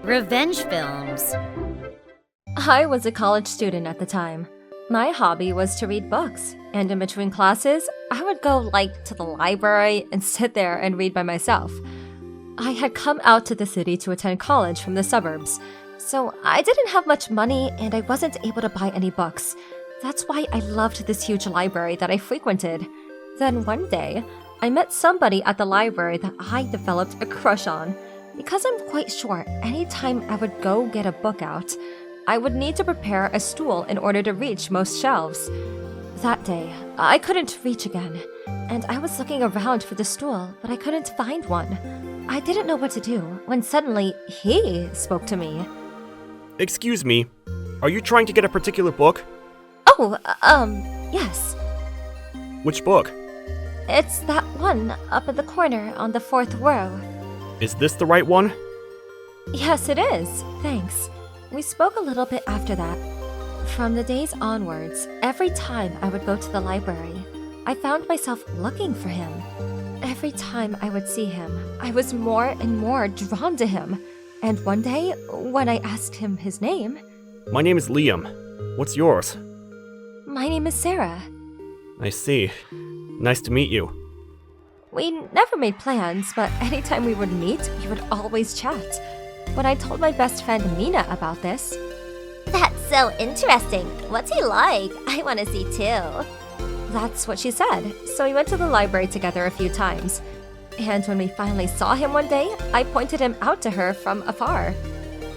Revenge films. I was a college student at the time. My hobby was to read books, and in between classes, I would go to the library and sit there and read by myself. I had come out to the city to attend college from the suburbs, so I didn't have much money and I wasn't able to buy any books. That's why I loved this huge library that I frequented. Then one day, I met somebody at the library that I developed a crush on. Because I'm quite sure anytime I would go get a book out, I would need to prepare a stool in order to reach most shelves. That day, I couldn't reach again, and I was looking around for the stool, but I couldn't find one. I didn't know what to do when suddenly he spoke to me. Excuse me, are you trying to get a particular book? Oh, yes. Which book? It's that one up in the corner on the fourth row. Is this the right one? Yes, it is. Thanks. We spoke a little bit after that. From the days onwards, every time I would go to the library, I found myself looking for him. Every time I would see him, I was more and more drawn to him. And one day, when I asked him his name... My name is Liam. What's yours? My name is Sarah. I see. Nice to meet you. We never made plans, but anytime we would meet, we would always chat. When I told my best friend Mina about this... That's so interesting. What's he like? I want to see too. That's what she said, so we went to the library together a few times. And when we finally saw him one day, I pointed him out to her from afar.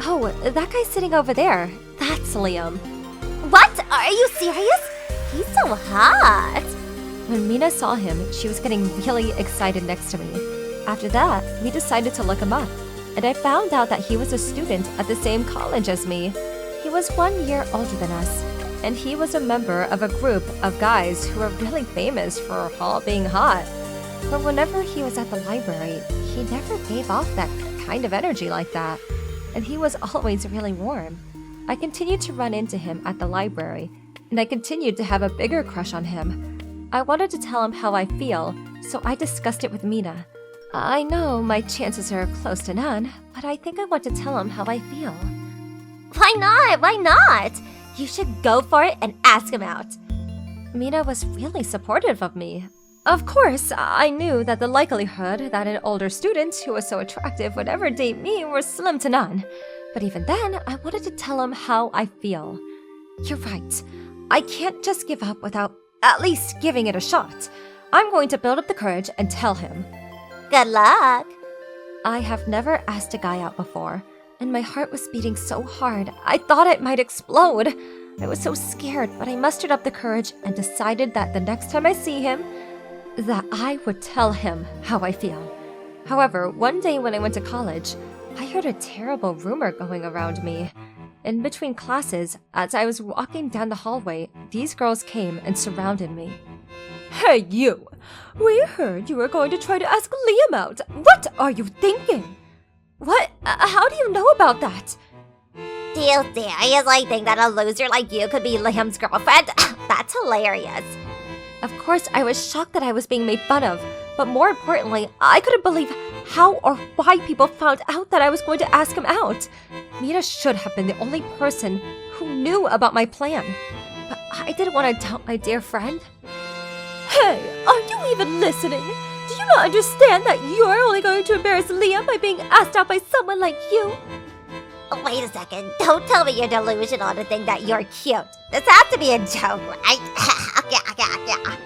Oh, that guy sitting over there, that's Liam. What? Are you serious? He's so hot. When Mina saw him, she was getting really excited next to me. After that, we decided to look him up, and I found out that he was a student at the same college as me. He was 1 year older than us, and he was a member of a group of guys who were really famous for all being hot. But whenever he was at the library, he never gave off that kind of energy like that, and he was always really warm. I continued to run into him at the library, and I continued to have a bigger crush on him. I wanted to tell him how I feel, so I discussed it with Mina. I know my chances are close to none, but I think I want to tell him how I feel. Why not? Why not? You should go for it and ask him out. Mina was really supportive of me. Of course, I knew that the likelihood that an older student who was so attractive would ever date me were slim to none. But even then, I wanted to tell him how I feel. You're right. I can't just give up without at least giving it a shot. I'm going to build up the courage and tell him. Good luck. I have never asked a guy out before, and my heart was beating so hard I thought it might explode. I was so scared, but I mustered up the courage and decided that the next time I see him, that I would tell him how I feel. However, one day when I went to college, I heard a terrible rumor going around me. In between classes, as I was walking down the hallway, these girls came and surrounded me. Hey, you! We heard you were going to try to ask Liam out. What are you thinking? What? How do you know about that? Do you seriously think that a loser like you could be Liam's girlfriend? That's hilarious. Of course, I was shocked that I was being made fun of, but more importantly, I couldn't believe how or why people found out that I was going to ask him out. Mina should have been the only person who knew about my plan, but I didn't want to doubt my dear friend. Hey, are you even listening? Do you not understand that you're only going to embarrass Liam by being asked out by someone like you? Wait a second. Don't tell me you're delusional to think that you're cute. This has to be a joke, right? Yeah.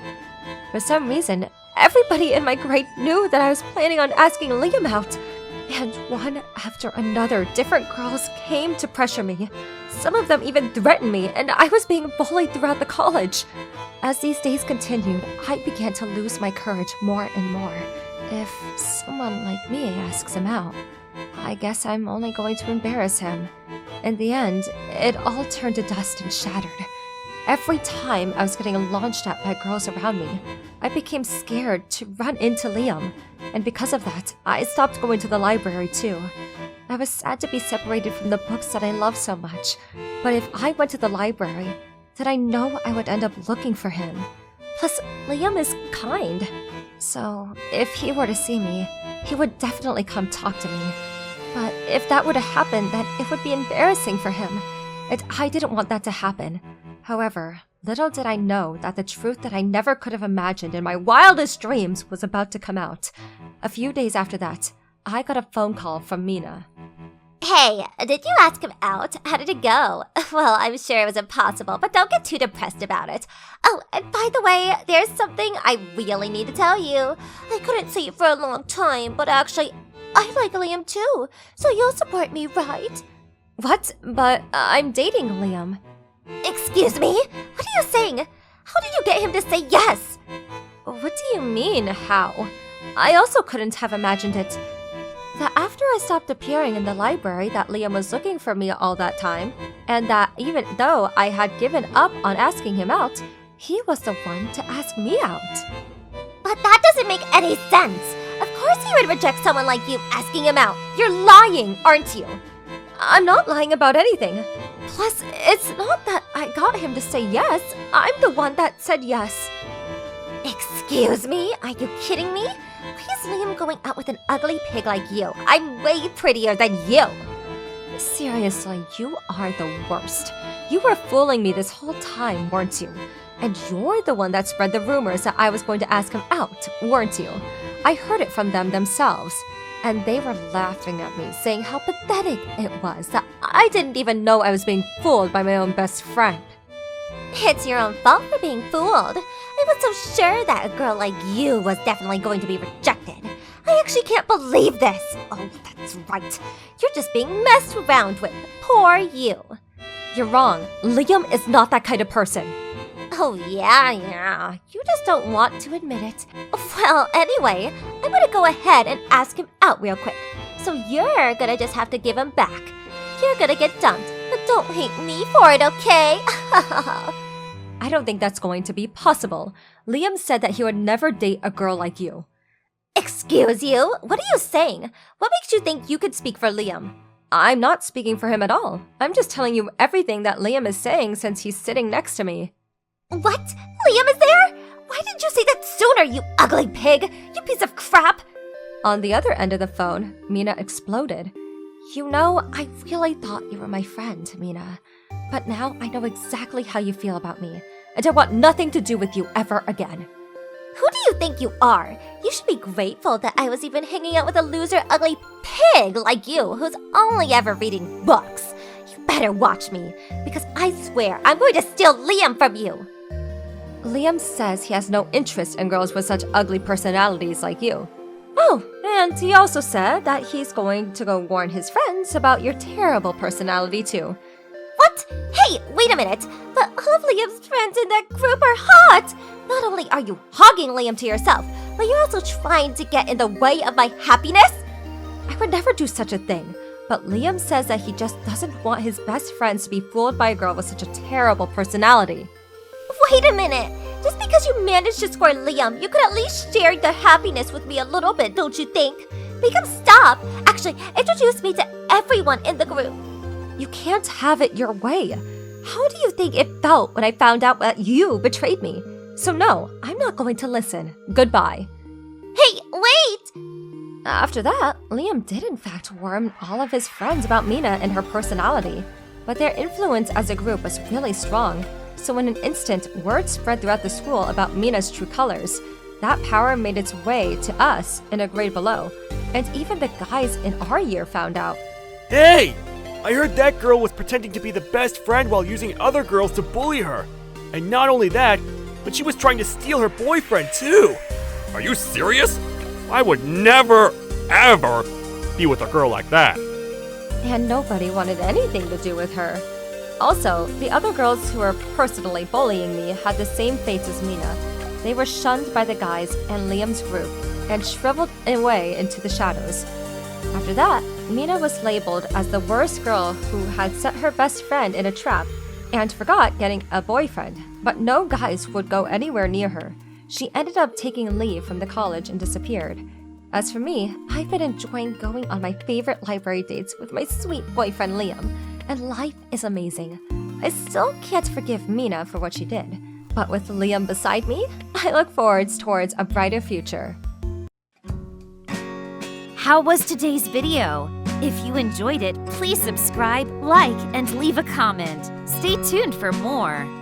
For some reason, everybody in my grade knew that I was planning on asking Liam out. And one after another, different girls came to pressure me. Some of them even threatened me, and I was being bullied throughout the college. As these days continued, I began to lose my courage more and more. If someone like me asks him out, I guess I'm only going to embarrass him. In the end, it all turned to dust and shattered. Every time I was getting launched at by girls around me, I became scared to run into Liam, and because of that, I stopped going to the library too. I was sad to be separated from the books that I love so much, but if I went to the library, then I know I would end up looking for him. Plus, Liam is kind. So, if he were to see me, he would definitely come talk to me. But if that were to happen, then it would be embarrassing for him. And I didn't want that to happen. However, little did I know that the truth that I never could have imagined in my wildest dreams was about to come out. A few days after that, I got a phone call from Mina. Hey, did you ask him out? How did it go? Well, I'm sure it was impossible, but don't get too depressed about it. Oh, and by the way, there's something I really need to tell you. I couldn't say it for a long time, but actually, I like Liam too, so you'll support me, right? What? But I'm dating Liam. Excuse me? What are you saying? How did you get him to say yes? What do you mean, how? I also couldn't have imagined it. That after I stopped appearing in the library that Liam was looking for me all that time, and that even though I had given up on asking him out, he was the one to ask me out. But that doesn't make any sense. Of course he would reject someone like you asking him out. You're lying, aren't you? I'm not lying about anything. Plus, it's not that I got him to say yes. I'm the one that said yes. Excuse me? Are you kidding me? Why is Liam going out with an ugly pig like you? I'm way prettier than you. Seriously, you are the worst. You were fooling me this whole time, weren't you? And you're the one that spread the rumors that I was going to ask him out, weren't you? I heard it from them themselves. And they were laughing at me, saying how pathetic it was that I didn't even know I was being fooled by my own best friend. It's your own fault for being fooled. I was so sure that a girl like you was definitely going to be rejected. I actually can't believe this. Oh, that's right. You're just being messed around with. Poor you. You're wrong. Liam is not that kind of person. Oh, yeah. You just don't want to admit it. Well, anyway, I'm gonna go ahead and ask him out real quick. So you're gonna just have to give him back. You're gonna get dumped, but don't hate me for it, okay? I don't think that's going to be possible. Liam said that he would never date a girl like you. Excuse you? What are you saying? What makes you think you could speak for Liam? I'm not speaking for him at all. I'm just telling you everything that Liam is saying since he's sitting next to me. What? Liam is there? Why didn't you say that sooner, you ugly pig? You piece of crap! On the other end of the phone, Mina exploded. You know, I really thought you were my friend, Mina. But now I know exactly how you feel about me, and I want nothing to do with you ever again. Who do you think you are? You should be grateful that I was even hanging out with a loser ugly pig like you who's only ever reading books. You better watch me, because I swear I'm going to steal Liam from you. Liam says he has no interest in girls with such ugly personalities like you. Oh, and he also said that he's going to go warn his friends about your terrible personality too. What? Hey, wait a minute. But all of Liam's friends in that group are hot. Not only are you hogging Liam to yourself, but you're also trying to get in the way of my happiness? I would never do such a thing. But Liam says that he just doesn't want his best friends to be fooled by a girl with such a terrible personality. Wait a minute. Just because you managed to score Liam, you could at least share the happiness with me a little bit, don't you think? Make him stop. Actually, introduce me to everyone in the group. You can't have it your way. How do you think it felt when I found out that you betrayed me? So no, I'm not going to listen. Goodbye. Hey, wait! After that, Liam did in fact warn all of his friends about Mina and her personality. But their influence as a group was really strong. So in an instant, word spread throughout the school about Mina's true colors. That power made its way to us in a grade below. And even the guys in our year found out. Hey! I heard that girl was pretending to be the best friend while using other girls to bully her. And not only that, but she was trying to steal her boyfriend too. Are you serious? I would never, ever be with a girl like that. And nobody wanted anything to do with her. Also, the other girls who were personally bullying me had the same fates as Mina. They were shunned by the guys and Liam's group and shriveled away into the shadows. After that, Mina was labeled as the worst girl who had set her best friend in a trap and forgot getting a boyfriend, but no guys would go anywhere near her. She ended up taking leave from the college and disappeared. As for me, I've been enjoying going on my favorite library dates with my sweet boyfriend Liam, and life is amazing. I still can't forgive Mina for what she did, But with Liam beside me, I look forwards towards a brighter future. How was today's video? If you enjoyed it, please subscribe, like, and leave a comment. Stay tuned for more.